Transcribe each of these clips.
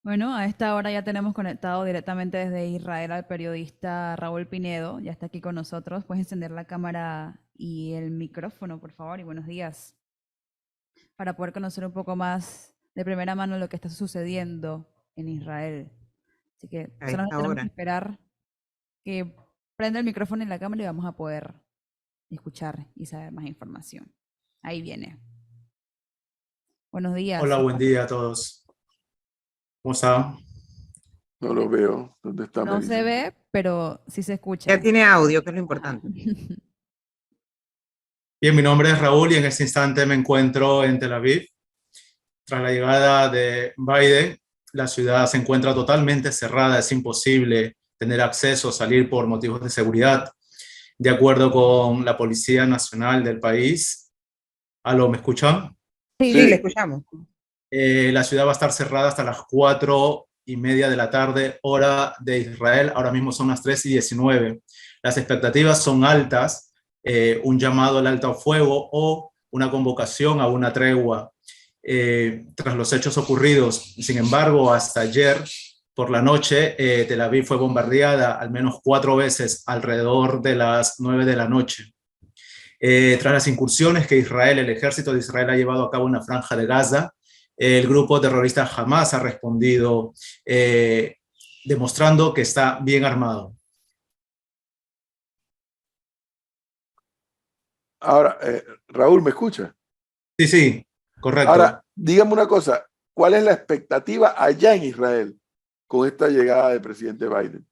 Bueno, a esta hora ya tenemos conectado directamente desde Israel al periodista Raúl Pinedo. Ya está aquí con nosotros. Puedes encender la cámara y el micrófono, por favor, y buenos días, para poder conocer un poco más de primera mano lo que está sucediendo en Israel. Así que A solamente esta tenemos que hora. esperar que prenda el micrófono y la cámara y vamos a poder escuchar y saber más información. Ahí viene. Buenos días. Hola, buen día a todos. ¿Cómo están? No lo veo. ¿Dónde está No se Melissa? ve, pero sí se Ya escucha. tiene audio, que es lo Ajá. importante. Bien, mi nombre es Raúl y en este instante me encuentro en Tel Aviv. Tras la llegada de Biden, la ciudad se encuentra totalmente cerrada, es imposible tener acceso, salir por motivos de seguridad. De acuerdo con la Policía Nacional del país, ¿aló, me escuchan? Sí, le Sí. escuchamos. La ciudad va a estar cerrada hasta las 4:30 de la tarde, hora de Israel. Ahora mismo son las 3:19. Las expectativas son altas, un llamado al alto fuego o una convocación a una tregua tras los hechos ocurridos. Sin embargo, hasta ayer por la noche, Tel Aviv fue bombardeada al menos 4 veces alrededor de las 9 de la noche. Tras las incursiones que el ejército de Israel ha llevado a cabo en la franja de Gaza, el grupo terrorista Hamas ha respondido demostrando que está bien armado. Ahora, Raúl, ¿me escucha? Sí, sí, correcto. Ahora, dígame una cosa. ¿Cuál es la expectativa allá en Israel con esta llegada del presidente Biden?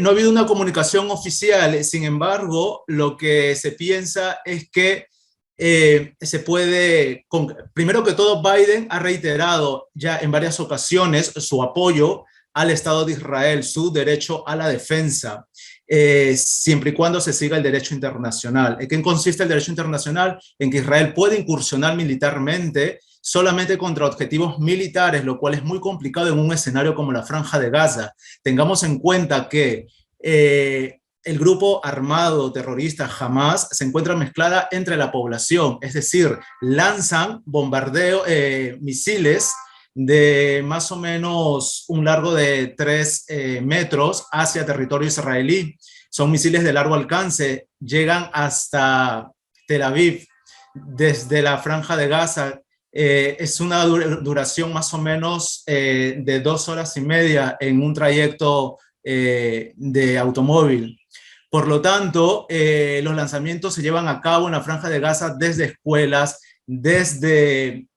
No ha habido una comunicación oficial, sin embargo, lo que se piensa es que se puede, primero que todo, Biden ha reiterado ya en varias ocasiones su apoyo al Estado de Israel, su derecho a la defensa, siempre y cuando se siga el derecho internacional. ¿En qué consiste el derecho internacional? En que Israel puede incursionar militarmente solamente contra objetivos militares, lo cual es muy complicado en un escenario como la Franja de Gaza. Tengamos en cuenta que el grupo armado terrorista Hamas se encuentra mezclada entre la población, es decir, lanzan misiles de más o menos un largo de 3 metros hacia territorio israelí. Son misiles de largo alcance, llegan hasta Tel Aviv desde la Franja de Gaza. Es una duración más o menos de 2 horas y media en un trayecto de automóvil. Por lo tanto, los lanzamientos se llevan a cabo en la Franja de Gaza desde escuelas, desde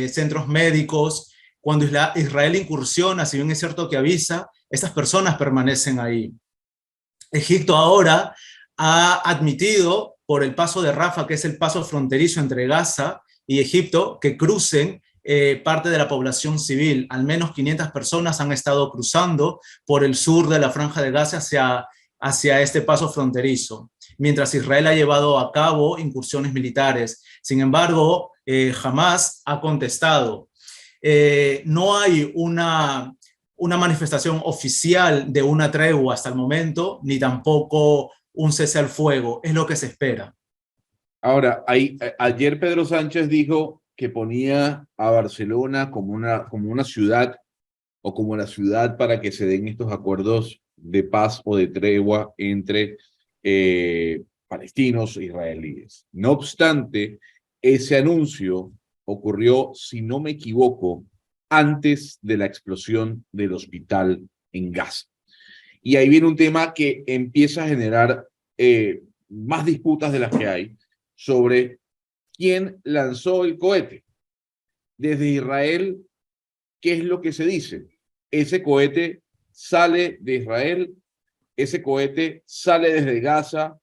centros médicos. Cuando Israel incursiona, si bien es cierto que avisa, estas personas permanecen ahí. Egipto ahora ha admitido por el paso de Rafah, que es el paso fronterizo entre Gaza y Egipto, que crucen parte de la población civil. Al menos 500 personas han estado cruzando por el sur de la Franja de Gaza hacia este paso fronterizo, mientras Israel ha llevado a cabo incursiones militares. Sin embargo, Hamas ha contestado. No hay una manifestación oficial de una tregua hasta el momento, ni tampoco un cese al fuego. Es lo que se espera. Ahora, ayer Pedro Sánchez dijo que ponía a Barcelona como una ciudad o como la ciudad para que se den estos acuerdos de paz o de tregua entre palestinos e israelíes. No obstante, ese anuncio ocurrió, si no me equivoco, antes de la explosión del hospital en Gaza. Y ahí viene un tema que empieza a generar más disputas de las que hay sobre quién lanzó el cohete. Desde Israel, ¿qué es lo que se dice? Ese cohete sale de Israel, ese cohete sale desde Gaza,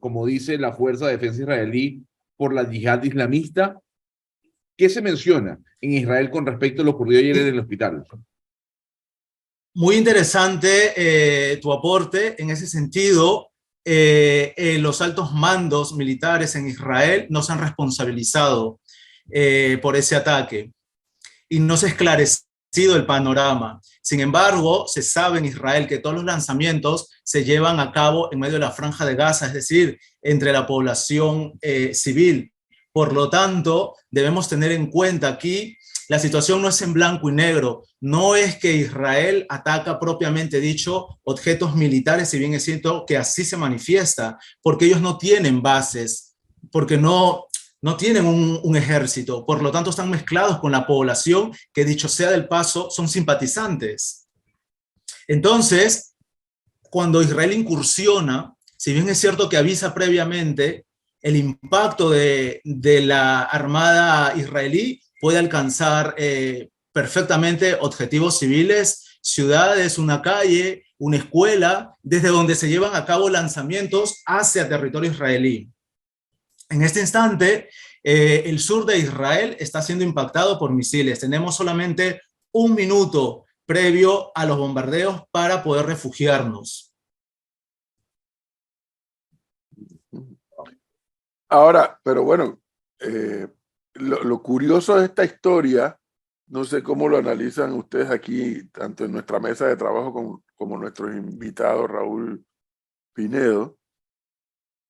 como dice la Fuerza de Defensa Israelí, por la yihad islamista. ¿Qué se menciona en Israel con respecto a lo ocurrido ayer en el hospital? Muy interesante tu aporte en ese sentido. Los altos mandos militares en Israel no se han responsabilizado por ese ataque y no se ha esclarecido el panorama. Sin embargo, se sabe en Israel que todos los lanzamientos se llevan a cabo en medio de la Franja de Gaza, es decir, entre la población civil. Por lo tanto, debemos tener en cuenta aquí, la situación no es en blanco y negro. No es que Israel ataca propiamente dicho objetos militares, si bien es cierto que así se manifiesta, porque ellos no tienen bases, porque no tienen un ejército. Por lo tanto, están mezclados con la población que, dicho sea del paso, son simpatizantes. Entonces, cuando Israel incursiona, si bien es cierto que avisa previamente, el impacto de la armada israelí puede alcanzar perfectamente objetivos civiles, ciudades, una calle, una escuela, desde donde se llevan a cabo lanzamientos hacia territorio israelí. En este instante, el sur de Israel está siendo impactado por misiles. Tenemos solamente un minuto previo a los bombardeos para poder refugiarnos. Ahora, pero bueno, lo curioso de esta historia, no sé cómo lo analizan ustedes aquí, tanto en nuestra mesa de trabajo como nuestros invitados, Raúl Pinedo,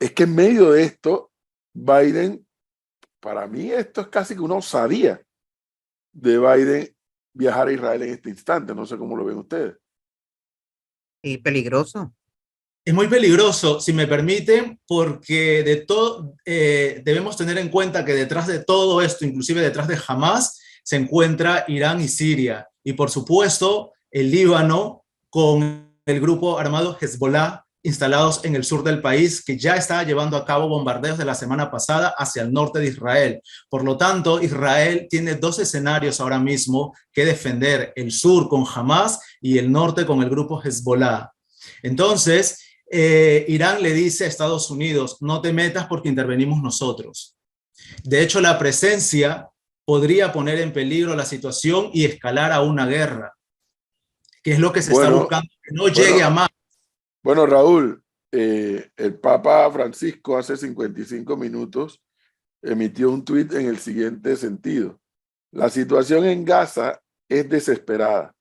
es que en medio de esto, Biden, para mí esto es casi que una osadía de Biden viajar a Israel en este instante. No sé cómo lo ven ustedes. Y peligroso. Es muy peligroso, si me permiten, porque debemos tener en cuenta que detrás de todo esto, inclusive detrás de Hamas, se encuentra Irán y Siria. Y por supuesto, el Líbano con el grupo armado Hezbollah instalados en el sur del país, que ya está llevando a cabo bombardeos de la semana pasada hacia el norte de Israel. Por lo tanto, Israel tiene dos escenarios ahora mismo que defender: el sur con Hamas y el norte con el grupo Hezbollah. Entonces, Irán le dice a Estados Unidos, no te metas porque intervenimos nosotros. De hecho, la presencia podría poner en peligro la situación y escalar a una guerra, que es lo que se está buscando, que no llegue a más. Bueno, Raúl, el Papa Francisco hace 55 minutos emitió un tuit en el siguiente sentido: la situación en Gaza es desesperada.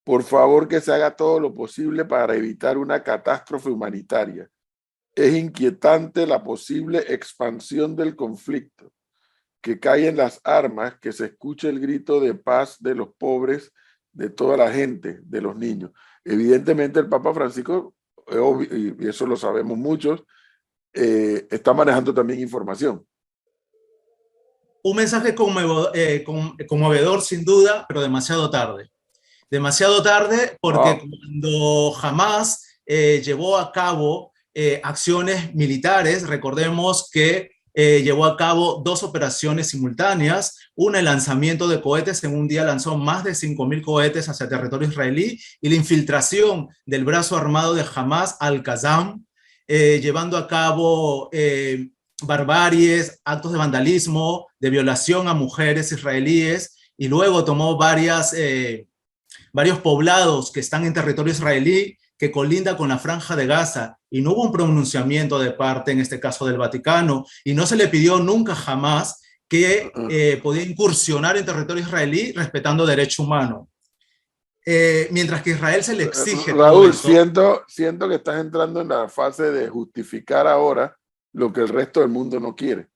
Por favor, que se haga todo lo posible para evitar una catástrofe humanitaria. Es inquietante la posible expansión del conflicto, que callen las armas, que se escuche el grito de paz de los pobres, de toda la gente, de los niños. Evidentemente el Papa Francisco, y eso lo sabemos muchos, está manejando también información. Un mensaje conmovedor sin duda, pero demasiado tarde. Demasiado tarde porque cuando Hamas llevó a cabo acciones militares, recordemos que llevó a cabo dos operaciones simultáneas, una el lanzamiento de cohetes, en un día lanzó más de 5.000 cohetes hacia territorio israelí, y la infiltración del brazo armado de Hamas al-Qassam, llevando a cabo barbaries, actos de vandalismo, de violación a mujeres israelíes, y luego tomó varios poblados que están en territorio israelí, que colinda con la Franja de Gaza, y no hubo un pronunciamiento de parte, en este caso del Vaticano, y no se le pidió nunca jamás que podía incursionar en territorio israelí respetando derecho humano. Mientras que Israel se le exige... Raúl, siento que estás entrando en la fase de justificar ahora lo que el resto del mundo no quiere.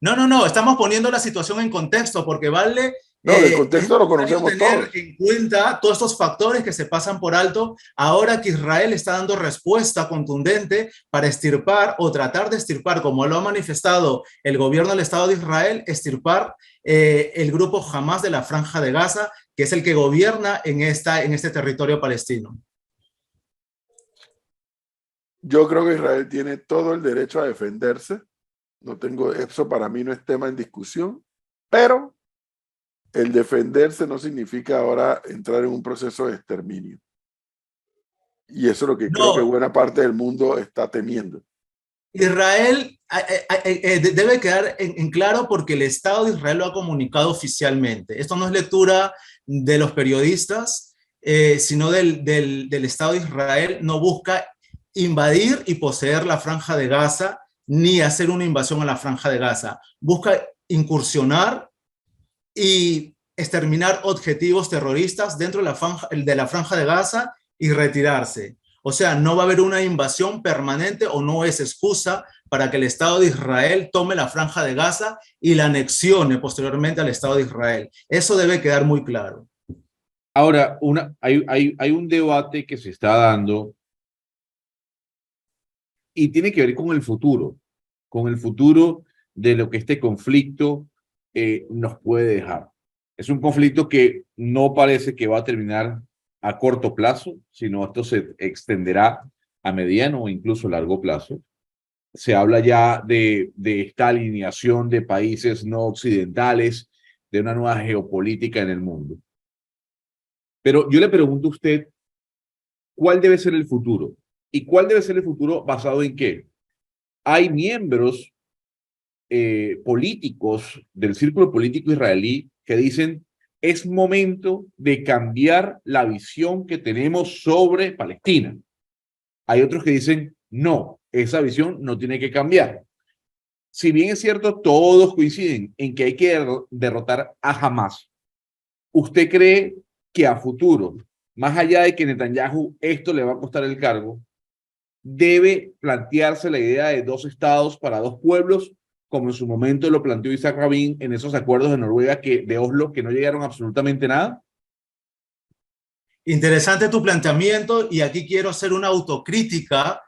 No, estamos poniendo la situación en contexto, porque vale... No, el contexto lo conocemos tener todos. en cuenta todos estos factores que se pasan por alto ahora que Israel está dando respuesta contundente para extirpar o tratar de extirpar, como lo ha manifestado el gobierno del Estado de Israel, extirpar el grupo Hamas de la Franja de Gaza, que es el que gobierna en este territorio palestino. Yo creo que Israel tiene todo el derecho a defenderse. Eso para mí no es tema en discusión, pero el defenderse no significa ahora entrar en un proceso de exterminio. Y eso es lo que creo que buena parte del mundo está temiendo. Israel debe quedar en claro, porque el Estado de Israel lo ha comunicado oficialmente. Esto no es lectura de los periodistas, sino del Estado de Israel. No busca invadir y poseer la Franja de Gaza, ni hacer una invasión a la Franja de Gaza. Busca incursionar y exterminar objetivos terroristas dentro de la Franja de Gaza y retirarse. O sea, no va a haber una invasión permanente o no es excusa para que el Estado de Israel tome la Franja de Gaza y la anexione posteriormente al Estado de Israel. Eso debe quedar muy claro. Ahora, hay un debate que se está dando y tiene que ver con el futuro de lo que este conflicto nos puede dejar. Es un conflicto que no parece que va a terminar a corto plazo, sino esto se extenderá a mediano o incluso largo plazo. Se habla ya de esta alineación de países no occidentales, de una nueva geopolítica en el mundo. Pero yo le pregunto a usted, ¿cuál debe ser el futuro? ¿Y cuál debe ser el futuro basado en qué? Hay miembros políticos del círculo político israelí que dicen es momento de cambiar la visión que tenemos sobre Palestina. Hay otros que dicen no, esa visión no tiene que cambiar. Si bien es cierto, todos coinciden en que hay que derrotar a Hamás, ¿usted cree que a futuro, más allá de que Netanyahu esto le va a costar el cargo, debe plantearse la idea de dos estados para dos pueblos, como en su momento lo planteó Isaac Rabin en esos acuerdos de Noruega de Oslo que no llegaron a absolutamente nada? Interesante tu planteamiento y aquí quiero hacer una autocrítica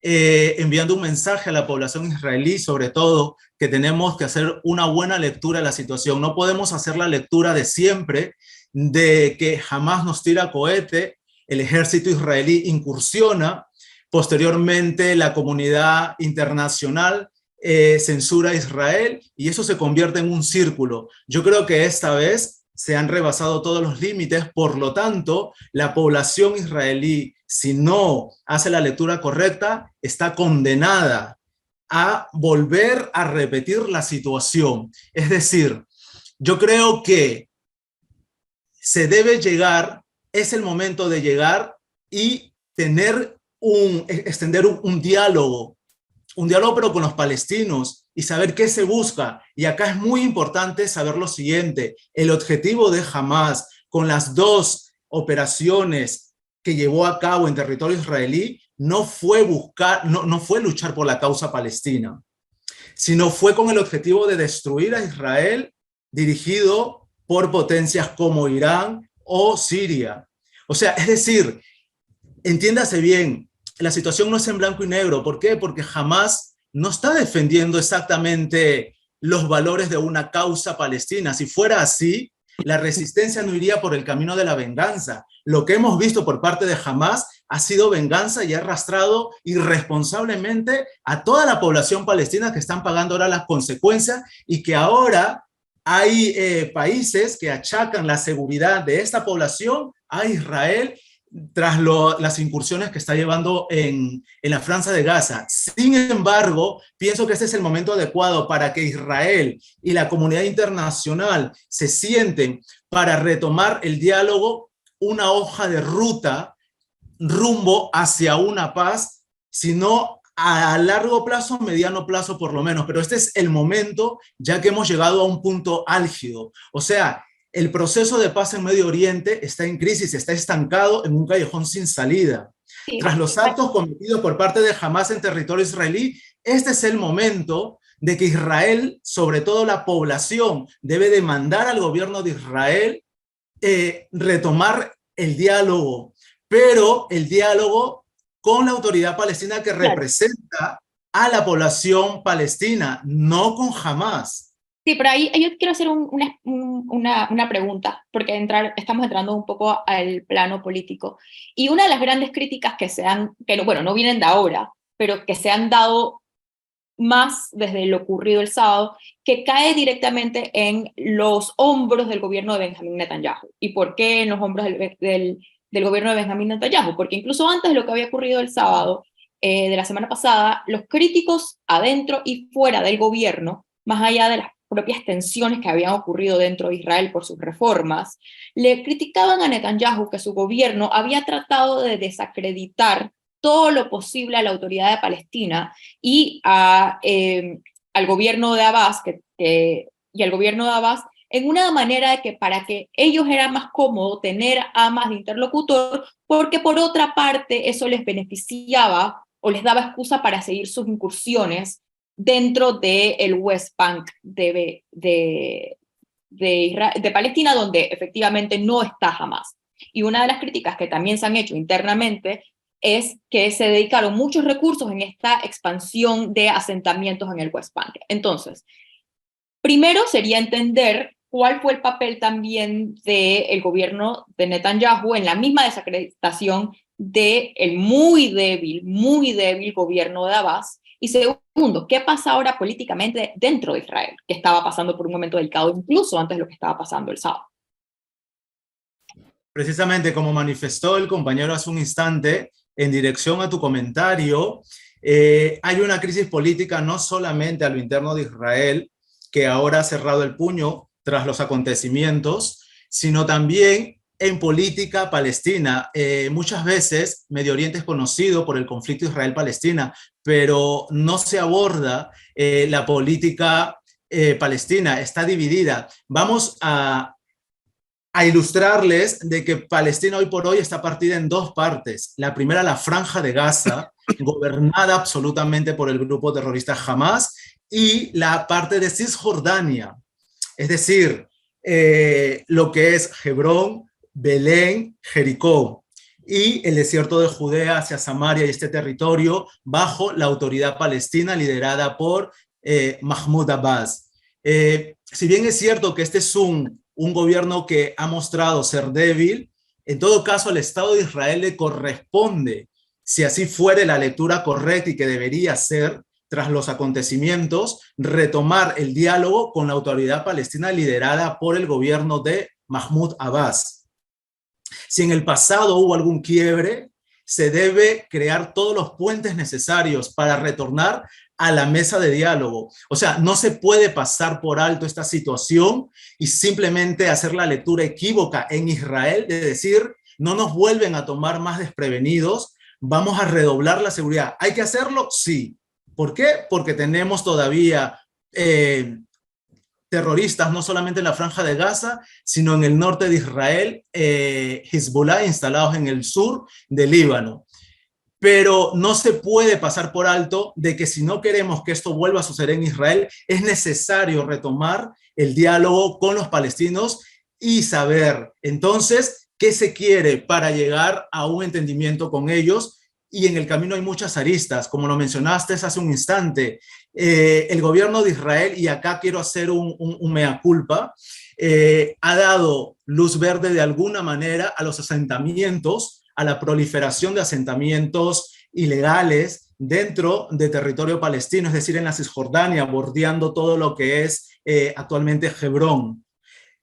enviando un mensaje a la población israelí, sobre todo, que tenemos que hacer una buena lectura de la situación. No podemos hacer la lectura de siempre de que jamás nos tira cohete, el ejército israelí incursiona, posteriormente la comunidad internacional censura a Israel y eso se convierte en un círculo. Yo creo que esta vez se han rebasado todos los límites, por lo tanto, la población israelí, si no hace la lectura correcta, está condenada a volver a repetir la situación. Es decir, yo creo que se debe llegar, es el momento de llegar y extender un diálogo pero con los palestinos y saber qué se busca. Y acá es muy importante saber lo siguiente, el objetivo de Hamás con las dos operaciones que llevó a cabo en territorio israelí no fue luchar por la causa palestina, sino fue con el objetivo de destruir a Israel dirigido por potencias como Irán o Siria. O sea, es decir, entiéndase bien, la situación no es en blanco y negro. ¿Por qué? Porque Hamás no está defendiendo exactamente los valores de una causa palestina. Si fuera así, la resistencia no iría por el camino de la venganza. Lo que hemos visto por parte de Hamás ha sido venganza y ha arrastrado irresponsablemente a toda la población palestina que están pagando ahora las consecuencias y que ahora hay países que achacan la seguridad de esta población a Israel tras las incursiones que está llevando en la Franja de Gaza. Sin embargo, pienso que este es el momento adecuado para que Israel y la comunidad internacional se sienten para retomar el diálogo, una hoja de ruta rumbo hacia una paz, sino a largo plazo, mediano plazo por lo menos. Pero este es el momento ya que hemos llegado a un punto álgido. O sea, el proceso de paz en Medio Oriente está en crisis, está estancado en un callejón sin salida. Sí. Tras los actos cometidos por parte de Hamás en territorio israelí, este es el momento de que Israel, sobre todo la población, debe demandar al gobierno de Israel retomar el diálogo, pero el diálogo con la autoridad palestina que representa a la población palestina, no con Hamás. Sí, pero ahí yo quiero hacer una pregunta, porque estamos entrando un poco al plano político. Y una de las grandes críticas no vienen de ahora, pero que se han dado más desde lo ocurrido el sábado, que cae directamente en los hombros del gobierno de Benjamín Netanyahu. ¿Y por qué en los hombros del gobierno de Benjamín Netanyahu? Porque incluso antes de lo que había ocurrido el sábado, de la semana pasada, los críticos adentro y fuera del gobierno, más allá de las propias tensiones que habían ocurrido dentro de Israel por sus reformas, le criticaban a Netanyahu que su gobierno había tratado de desacreditar todo lo posible a la autoridad de Palestina y al gobierno de Abbas, y al gobierno de Abbas en una manera de que para que ellos era más cómodo tener a Hamas de interlocutor, porque por otra parte eso les beneficiaba o les daba excusa para seguir sus incursiones dentro del West Bank de Palestina, donde efectivamente no está Hamas. Y una de las críticas que también se han hecho internamente es que se dedicaron muchos recursos en esta expansión de asentamientos en el West Bank. Entonces, primero sería entender cuál fue el papel también del gobierno de Netanyahu en la misma desacreditación del muy débil gobierno de Abbas. Y segundo, ¿qué pasa ahora políticamente dentro de Israel? Que estaba pasando por un momento delicado, incluso antes de lo que estaba pasando el sábado. Precisamente como manifestó el compañero hace un instante, en dirección a tu comentario, hay una crisis política no solamente a lo interno de Israel, que ahora ha cerrado el puño tras los acontecimientos, sino también en política palestina. Muchas veces Medio Oriente es conocido por el conflicto Israel-Palestina, pero no se aborda la política palestina, está dividida. Vamos a ilustrarles de que Palestina hoy por hoy está partida en dos partes. La primera, la Franja de Gaza, gobernada absolutamente por el grupo terrorista Hamas, y la parte de Cisjordania, es decir, lo que es Hebrón, Belén, Jericó, y el desierto de Judea hacia Samaria y este territorio bajo la autoridad palestina liderada por Mahmoud Abbas. Si bien es cierto que este es un gobierno que ha mostrado ser débil, en todo caso al Estado de Israel le corresponde, si así fuere la lectura correcta y que debería ser, tras los acontecimientos, retomar el diálogo con la autoridad palestina liderada por el gobierno de Mahmoud Abbas. Si en el pasado hubo algún quiebre, se debe crear todos los puentes necesarios para retornar a la mesa de diálogo. O sea, no se puede pasar por alto esta situación y simplemente hacer la lectura equívoca en Israel de decir, no nos vuelven a tomar más desprevenidos, vamos a redoblar la seguridad. ¿Hay que hacerlo? Sí. ¿Por qué? Porque tenemos todavía terroristas, no solamente en la Franja de Gaza, sino en el norte de Israel, Hezbollah instalados en el sur del Líbano. Pero no se puede pasar por alto de que si no queremos que esto vuelva a suceder en Israel, es necesario retomar el diálogo con los palestinos y saber entonces qué se quiere para llegar a un entendimiento con ellos. Y en el camino hay muchas aristas, como lo mencionaste hace un instante. El gobierno de Israel, y acá quiero hacer un mea culpa, ha dado luz verde de alguna manera a los asentamientos, a la proliferación de asentamientos ilegales dentro de territorio palestino, es decir, en la Cisjordania, bordeando todo lo que es actualmente Hebrón.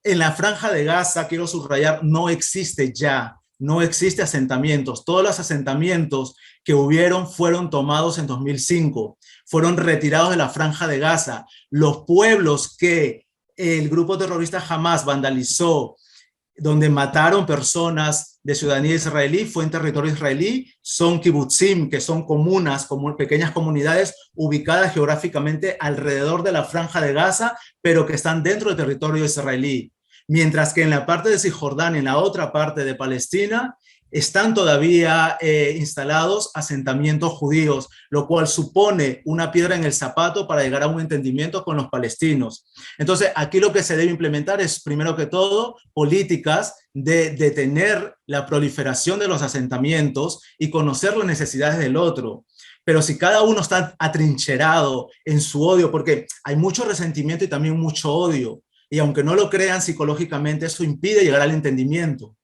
En la Franja de Gaza, quiero subrayar, no existe ya, no existe asentamientos. Todos los asentamientos que hubieron fueron tomados en 2005, fueron retirados de la Franja de Gaza. Los pueblos que el grupo terrorista Hamas vandalizó, donde mataron personas de ciudadanía israelí, fue en territorio israelí, son kibutzim, que son comunas, como pequeñas comunidades ubicadas geográficamente alrededor de la Franja de Gaza, pero que están dentro del territorio israelí. Mientras que en la parte de Cisjordania, en la otra parte de Palestina, están todavía instalados asentamientos judíos, lo cual supone una piedra en el zapato para llegar a un entendimiento con los palestinos. Entonces, aquí lo que se debe implementar es, primero que todo, políticas de detener la proliferación de los asentamientos y conocer las necesidades del otro. Pero si cada uno está atrincherado en su odio, porque hay mucho resentimiento y también mucho odio, y aunque no lo crean psicológicamente, eso impide llegar al entendimiento.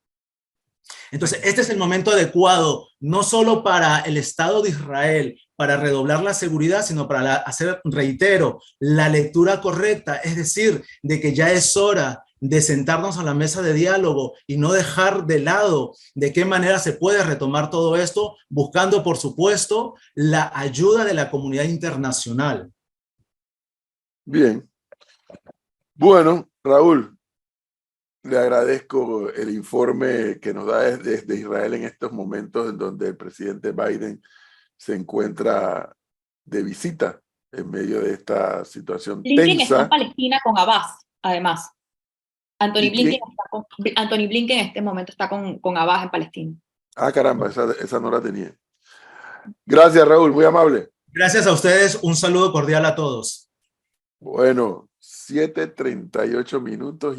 Entonces, este es el momento adecuado, no solo para el Estado de Israel, para redoblar la seguridad, sino para hacer, reitero, la lectura correcta, es decir, de que ya es hora de sentarnos a la mesa de diálogo y no dejar de lado de qué manera se puede retomar todo esto, buscando, por supuesto, la ayuda de la comunidad internacional. Bien. Bueno, Raúl, le agradezco el informe que nos da desde Israel en estos momentos en donde el presidente Biden se encuentra de visita en medio de esta situación Blinken está tensa. en Palestina con Abbas, además. Anthony Blinken en este momento está con Abbas en Palestina. Ah, caramba, esa no la tenía. Gracias, Raúl, muy amable. Gracias a ustedes, un saludo cordial a todos. Bueno, 7:38 minutos y